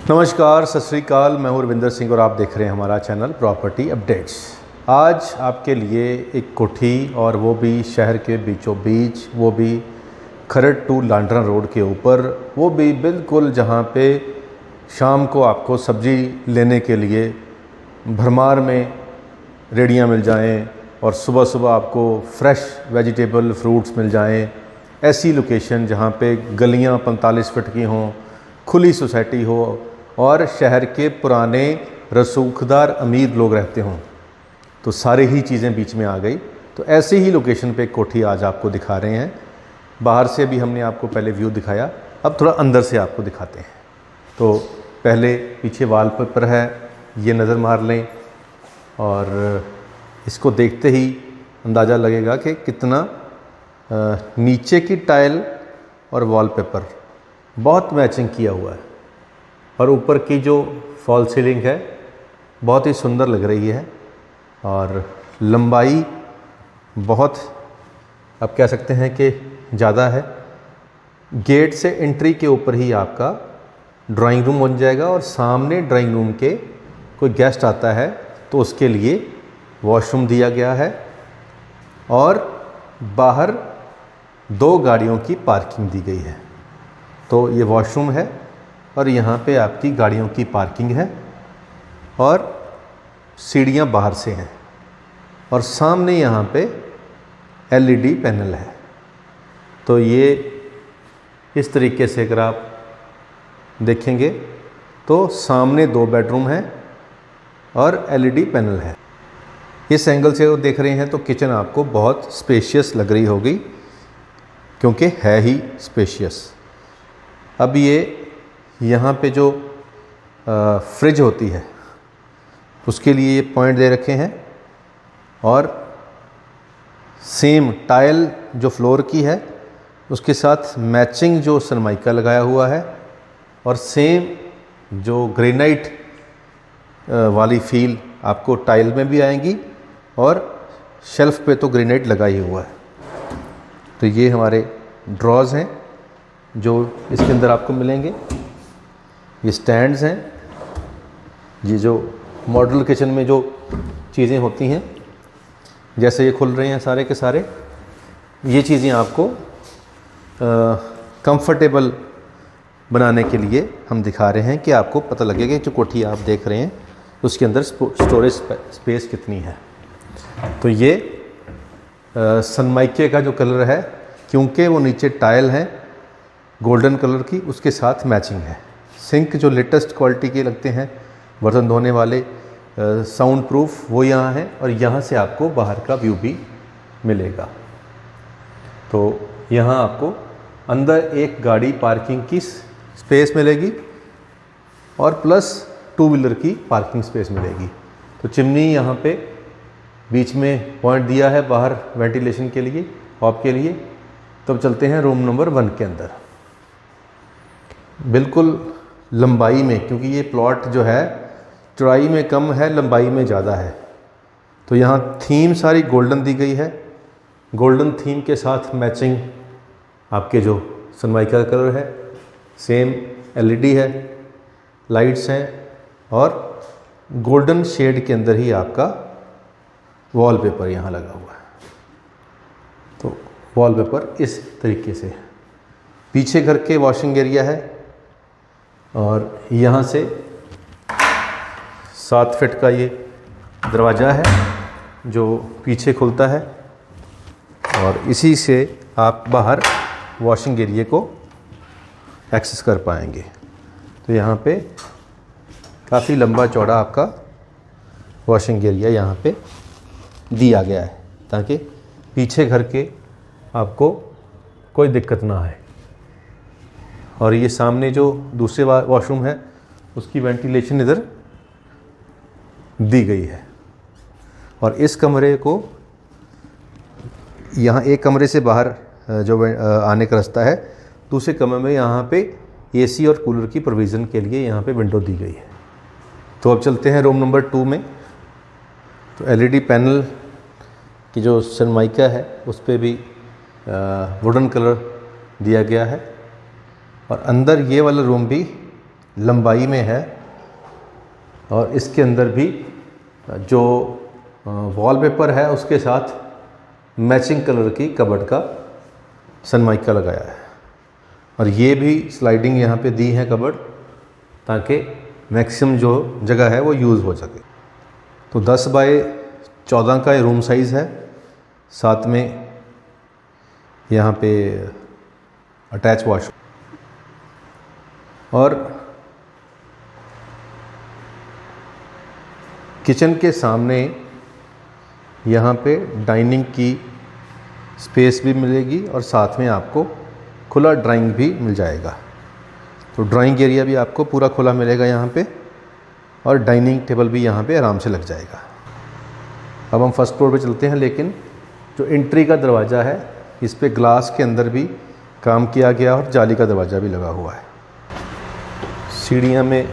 नमस्कार, सत श्री अकाल। मैं हूं रविंदर सिंह और आप देख रहे हैं हमारा चैनल प्रॉपर्टी अपडेट्स। आज आपके लिए एक कोठी, और वो भी शहर के बीचों बीच, वो भी खरड़ टू लांडरन रोड के ऊपर, वो भी बिल्कुल जहां पे शाम को आपको सब्ज़ी लेने के लिए भरमार में रेड़ियां मिल जाएं और सुबह सुबह आपको फ्रेश वेजिटेबल फ्रूट्स मिल जाएं। ऐसी लोकेशन जहां पे गलियां 45 फीट की हों, खुली सोसाइटी हो और शहर के पुराने रसूखदार अमीर लोग रहते हों, तो सारी ही चीज़ें बीच में आ गई। तो ऐसे ही लोकेशन पे कोठी आज आपको दिखा रहे हैं। बाहर से भी हमने आपको पहले व्यू दिखाया, अब थोड़ा अंदर से आपको दिखाते हैं। तो पहले पीछे वॉलपेपर है, ये नज़र मार लें और इसको देखते ही अंदाज़ा लगेगा कि कितना नीचे की टाइल और वॉलपेपर बहुत मैचिंग किया हुआ है, और ऊपर की जो फॉल सीलिंग है बहुत ही सुंदर लग रही है, और लंबाई बहुत आप कह सकते हैं कि ज़्यादा है। गेट से एंट्री के ऊपर ही आपका ड्राइंग रूम बन जाएगा, और सामने ड्राइंग रूम के कोई गेस्ट आता है तो उसके लिए वॉशरूम दिया गया है, और बाहर 2 गाड़ियों की पार्किंग दी गई है। तो ये वॉशरूम है और यहाँ पे आपकी गाड़ियों की पार्किंग है, और सीढ़ियाँ बाहर से हैं, और सामने यहाँ पे एलईडी पैनल है। तो ये इस तरीके से अगर आप देखेंगे तो सामने 2 बेडरूम हैं और एलईडी पैनल है। इस एंगल से वो देख रहे हैं तो किचन आपको बहुत स्पेशियस लग रही होगी, क्योंकि है ही स्पेशियस। अब ये यहाँ पे जो फ्रिज होती है उसके लिए ये पॉइंट दे रखे हैं, और सेम टाइल जो फ्लोर की है उसके साथ मैचिंग जो सनमाइका लगाया हुआ है, और सेम जो ग्रेनाइट वाली फील आपको टाइल में भी आएंगी, और शेल्फ पे तो ग्रेनाइट लगा ही हुआ है। तो ये हमारे ड्रॉज हैं जो इसके अंदर आपको मिलेंगे। ये स्टैंड्स हैं, ये जो मॉडल किचन में जो चीज़ें होती हैं, जैसे ये खुल रहे हैं सारे के सारे, ये चीज़ें आपको कंफर्टेबल बनाने के लिए हम दिखा रहे हैं कि आपको पता लगेगा कि जो कोठी आप देख रहे हैं उसके अंदर स्टोरेज स्पेस कितनी है। तो ये सनमाइके का जो कलर है, क्योंकि वो नीचे टाइल है गोल्डन कलर की, उसके साथ मैचिंग है। सिंक जो लेटेस्ट क्वालिटी के लगते हैं, बर्तन धोने वाले, साउंड प्रूफ, वो यहाँ है, और यहाँ से आपको बाहर का व्यू भी मिलेगा। तो यहाँ आपको अंदर एक गाड़ी पार्किंग की स्पेस मिलेगी, और प्लस 2 व्हीलर की पार्किंग स्पेस मिलेगी। तो चिमनी यहाँ पे बीच में पॉइंट दिया है बाहर वेंटिलेशन के लिए, हॉप के लिए। तो अब चलते हैं रूम नंबर 1 के अंदर। बिल्कुल लंबाई में, क्योंकि ये प्लॉट जो है चौड़ाई में कम है, लंबाई में ज़्यादा है, तो यहाँ थीम सारी गोल्डन दी गई है। गोल्डन थीम के साथ मैचिंग आपके जो सनमाइका का कलर है, सेम एलईडी है, लाइट्स हैं, और गोल्डन शेड के अंदर ही आपका वॉलपेपर यहाँ लगा हुआ है। तो वॉलपेपर इस तरीके से। पीछे घर के वॉशिंग एरिया है, और यहाँ से 7 फीट का ये दरवाज़ा है जो पीछे खुलता है, और इसी से आप बाहर वॉशिंग एरिया को एक्सेस कर पाएंगे। तो यहाँ पे काफ़ी लंबा चौड़ा आपका वॉशिंग एरिया यहाँ पे दिया गया है, ताकि पीछे घर के आपको कोई दिक्कत ना आए। और ये सामने जो दूसरे वॉशरूम है उसकी वेंटिलेशन इधर दी गई है, और इस कमरे को यहाँ एक कमरे से बाहर जो आने का रास्ता है, दूसरे कमरे में यहाँ पे एसी और कूलर की प्रोविज़न के लिए यहाँ पे विंडो दी गई है। तो अब चलते हैं रूम नंबर 2 में। तो एलईडी पैनल की जो सनमाइका है उस पर भी वुडन कलर दिया गया है, और अंदर ये वाला रूम भी लंबाई में है और इसके अंदर भी जो वॉलपेपर है उसके साथ मैचिंग कलर की कबर्ड का सनमाइका लगाया है। और ये भी स्लाइडिंग यहाँ पे दी है कबर्ड, ताकि मैक्सिमम जो जगह है वो यूज़ हो सके। तो 10 बाय 14 का ये रूम साइज़ है। साथ में यहाँ पे अटैच वॉशरूम और किचन के सामने यहाँ पे डाइनिंग की स्पेस भी मिलेगी और साथ में आपको खुला ड्राइंग भी मिल जाएगा। तो ड्राइंग एरिया भी आपको पूरा खुला मिलेगा यहाँ पे और डाइनिंग टेबल भी यहाँ पे आराम से लग जाएगा। अब हम फर्स्ट फ्लोर पे चलते हैं, लेकिन जो एंट्री का दरवाज़ा है इस पे ग्लास के अंदर भी काम किया गया और जाली का दरवाज़ा भी लगा हुआ है। सीढ़ियाँ में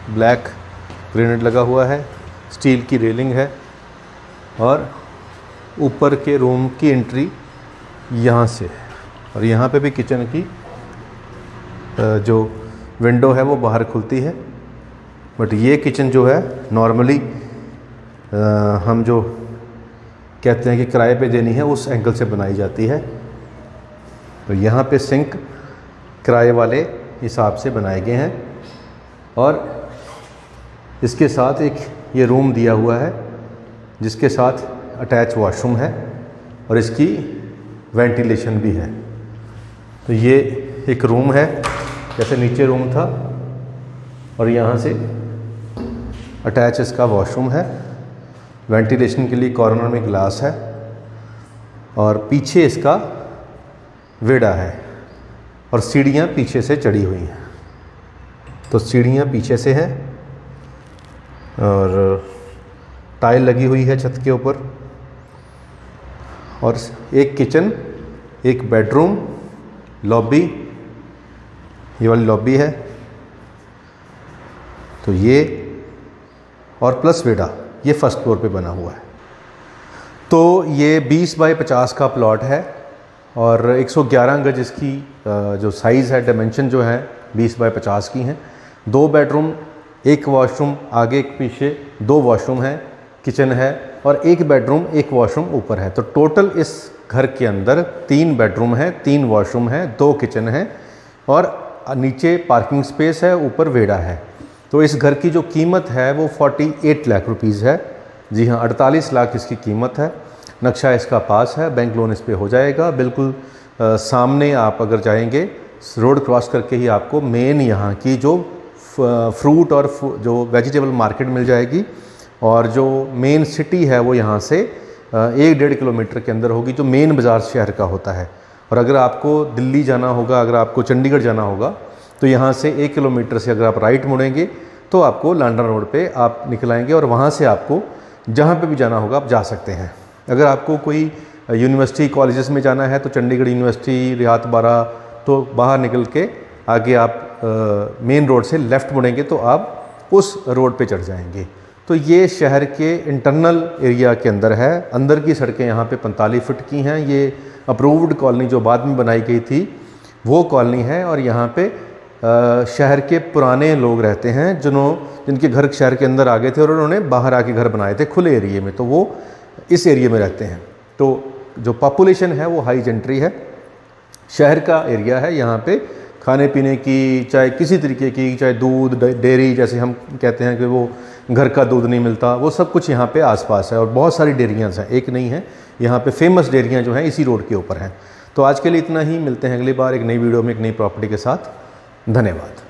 ब्लैक ग्रेनाइट लगा हुआ है, स्टील की रेलिंग है और ऊपर के रूम की एंट्री यहाँ से है। और यहाँ पे भी किचन की जो विंडो है वो बाहर खुलती है। बट ये किचन जो है नॉर्मली हम जो कहते हैं कि किराए पे देनी है उस एंगल से बनाई जाती है। तो यहाँ पे सिंक किराए वाले हिसाब से बनाए गए हैं और इसके साथ एक ये रूम दिया हुआ है जिसके साथ अटैच वॉशरूम है और इसकी वेंटिलेशन भी है। तो ये एक रूम है, जैसे नीचे रूम था और यहाँ से अटैच इसका वॉशरूम है। वेंटिलेशन के लिए कॉर्नर में ग्लास है और पीछे इसका वेड़ा है और सीढ़ियाँ पीछे से चढ़ी हुई हैं। तो सीढ़ियाँ पीछे से हैं और टाइल लगी हुई है छत के ऊपर और एक किचन, एक बेडरूम, लॉबी, ये वाली लॉबी है। तो ये और प्लस वेड़ा ये फर्स्ट फ्लोर पे बना हुआ है। तो ये 20 बाय 50 का प्लॉट है और 111 गज इसकी जो साइज़ है, डायमेंशन जो है 20 बाय 50 की हैं। 2 बेडरूम, 1 वॉशरूम आगे एक पीछे, 2 वॉशरूम हैं, किचन है और 1 बेडरूम 1 वॉशरूम ऊपर है। तो टोटल इस घर के अंदर 3 बेडरूम है, 3 वॉशरूम है, 2 किचन है और नीचे पार्किंग स्पेस है, ऊपर वेड़ा है। तो इस घर की जो कीमत है वो 48 लाख रुपीज़ है। जी हाँ, 48 लाख इसकी कीमत है। नक्शा इसका पास है, बैंक लोन इस पे हो जाएगा। बिल्कुल सामने आप अगर जाएंगे रोड क्रॉस करके ही आपको मेन यहाँ की जो फ्रूट और जो वेजिटेबल मार्केट मिल जाएगी और जो मेन सिटी है वो यहाँ से 1-1.5 किलोमीटर के अंदर होगी, जो मेन बाज़ार शहर का होता है। और अगर आपको दिल्ली जाना होगा, अगर आपको चंडीगढ़ जाना होगा तो यहाँ से 1 किलोमीटर से अगर आप राइट मुड़ेंगे तो आपको लांडा रोड पे आप निकल आएंगे और वहाँ से आपको जहाँ पे भी जाना होगा आप जा सकते हैं। अगर आपको कोई यूनिवर्सिटी कॉलेजेस में जाना है तो चंडीगढ़ यूनिवर्सिटी, रियात बारा, तो बाहर निकल के आगे आप मेन रोड से लेफ़्ट मुड़ेंगे तो आप उस रोड पे चढ़ जाएंगे। तो ये शहर के इंटरनल एरिया के अंदर है। अंदर की सड़कें यहाँ पे 45 फुट की हैं। ये अप्रूव्ड कॉलोनी जो बाद में बनाई गई थी वो कॉलोनी है और यहाँ पे शहर के पुराने लोग रहते हैं जिनके घर शहर के अंदर आ गए थे और उन्होंने बाहर आके घर बनाए थे खुले एरिए में, तो वो इस एरिए में रहते हैं। तो जो पॉपुलेशन है वो हाई जेंट्री है, शहर का एरिया है। यहाँ पे खाने पीने की, चाहे किसी तरीके की, चाहे दूध, डेयरी, जैसे हम कहते हैं कि वो घर का दूध नहीं मिलता, वो सब कुछ यहाँ पे आसपास है और बहुत सारी डेयरियाँ हैं, एक नहीं है। यहाँ पे फेमस डेयरियाँ जो हैं इसी रोड के ऊपर हैं। तो आज के लिए इतना ही, मिलते हैं अगली बार एक नई वीडियो में एक नई प्रॉपर्टी के साथ। धन्यवाद।